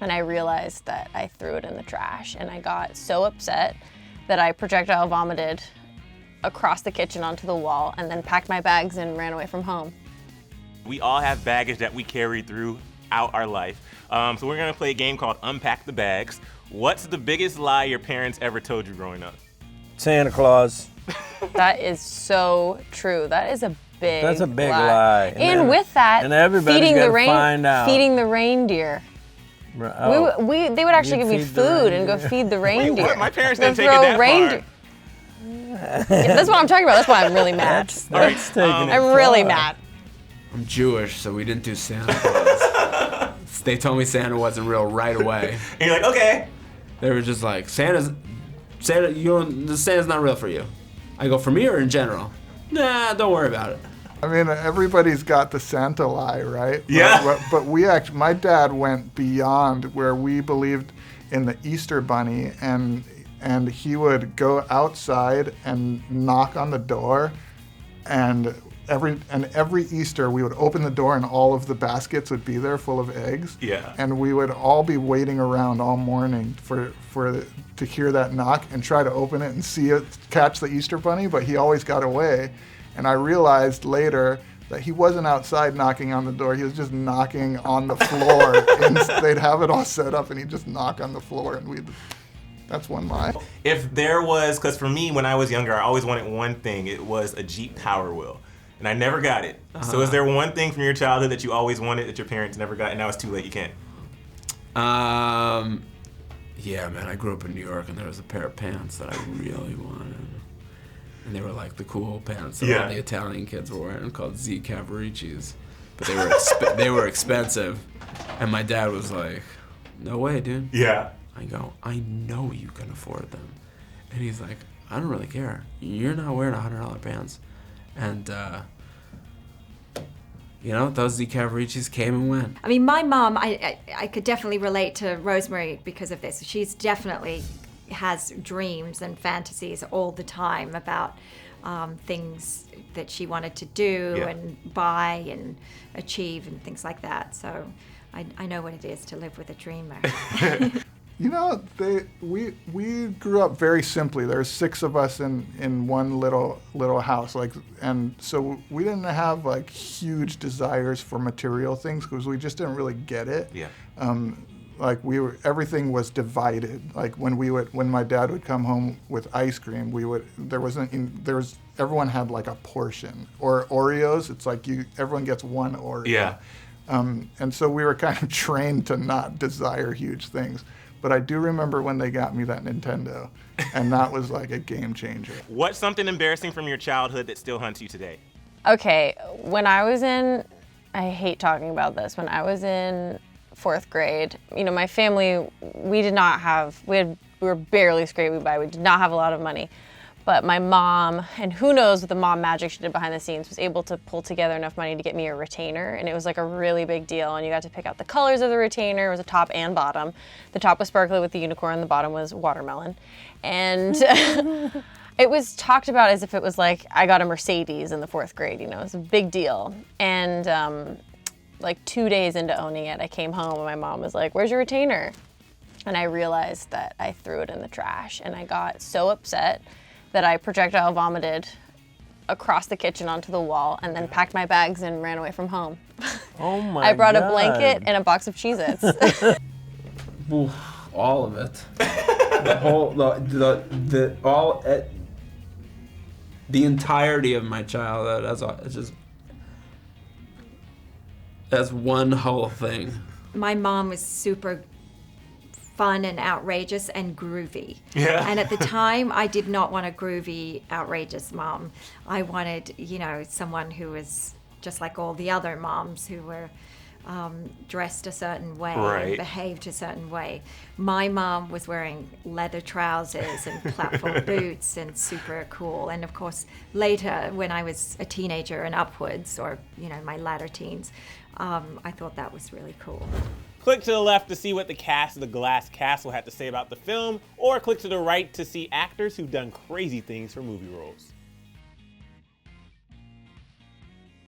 and I realized that I threw it in the trash, and I got so upset that I projectile vomited across the kitchen onto the wall and then packed my bags and ran away from home. We all have baggage that we carry throughout our life. So we're gonna play a game called Unpack the Bags. What's the biggest lie your parents ever told you growing up? Santa Claus. That is so true. That is a big That's a big lie. And with that, and everybody's gotta find out. feeding the reindeer. Oh. They would actually give me feed the food and go reindeer. feed the reindeer. What? My parents Go didn't take it throw that reindeer. Yeah, that's what I'm talking about. That's why I'm really mad. That's taking it I'm really far. mad. I'm Jewish, so we didn't do Santa Claus. They told me Santa wasn't real right away. And you're like, okay. They were just like, Santa's not real for you. I go, for me or in general? Nah, don't worry about it. I mean, everybody's got the Santa lie, right? Yeah. But my dad went beyond where we believed in the Easter Bunny, and he would go outside and knock on the door, and every Easter we would open the door and all of the baskets would be there full of eggs. Yeah. And we would all be waiting around all morning to hear that knock and try to open it and see it, catch the Easter Bunny, but he always got away. And I realized later that he wasn't outside knocking on the door, he was just knocking on the floor. And they'd have it all set up and he'd just knock on the floor, and that's one lie. If there was, because for me, when I was younger, I always wanted one thing. It was a Jeep Power Wheel. And I never got it. So is there one thing from your childhood that you always wanted that your parents never got, and now it's too late, you can't? Yeah, man, I grew up in New York, and there was a pair of pants that I really wanted. And they were like the cool pants that all the Italian kids were wearing, called Z Cavaricis. But they were expensive. And my dad was like, no way, dude. Yeah. I go, I know you can afford them. And he's like, I don't really care. You're not wearing $100 pants. And, those Z Cavaricis came and went. I mean, my mom, I could definitely relate to Rosemary because of this. She's definitely has dreams and fantasies all the time about things that she wanted to do and buy and achieve and things like that. So I know what it is to live with a dreamer. You know, we grew up very simply. There's 6 of us in one little house, and so we didn't have like huge desires for material things because we just didn't really get it. Yeah. Everything was divided. Like when my dad would come home with ice cream, everyone had like a portion. Or Oreos, it's like everyone gets one Oreo. Yeah. And so we were kind of trained to not desire huge things. But I do remember when they got me that Nintendo, and that was like a game changer. What's something embarrassing from your childhood that still haunts you today? Okay, I hate talking about this, when I was in 4th grade, my family, we were barely scraping by. We did not have a lot of money. But my mom, and who knows what the mom magic she did behind the scenes, was able to pull together enough money to get me a retainer, and it was like a really big deal, and you got to pick out the colors of the retainer. It was a top and bottom. The top was sparkly with the unicorn, the bottom was watermelon. And it was talked about as if it was like I got a Mercedes in the 4th grade, it was a big deal. And like 2 days into owning it, I came home and my mom was like, "Where's your retainer?" And I realized that I threw it in the trash, and I got so upset that I projectile vomited across the kitchen onto the wall and then packed my bags and ran away from home. Oh my I brought God. a blanket and a box of Cheez-Its. All of it. The entirety of my childhood as one whole thing. My mom was super fun and outrageous and groovy. Yeah. And at the time, I did not want a groovy, outrageous mom. I wanted, someone who was just like all the other moms who were dressed a certain way, and behaved a certain way. My mom was wearing leather trousers and platform boots and super cool. And of course, later when I was a teenager and upwards, or my latter teens, I thought that was really cool. Click to the left to see what the cast of The Glass Castle had to say about the film, or click to the right to see actors who've done crazy things for movie roles.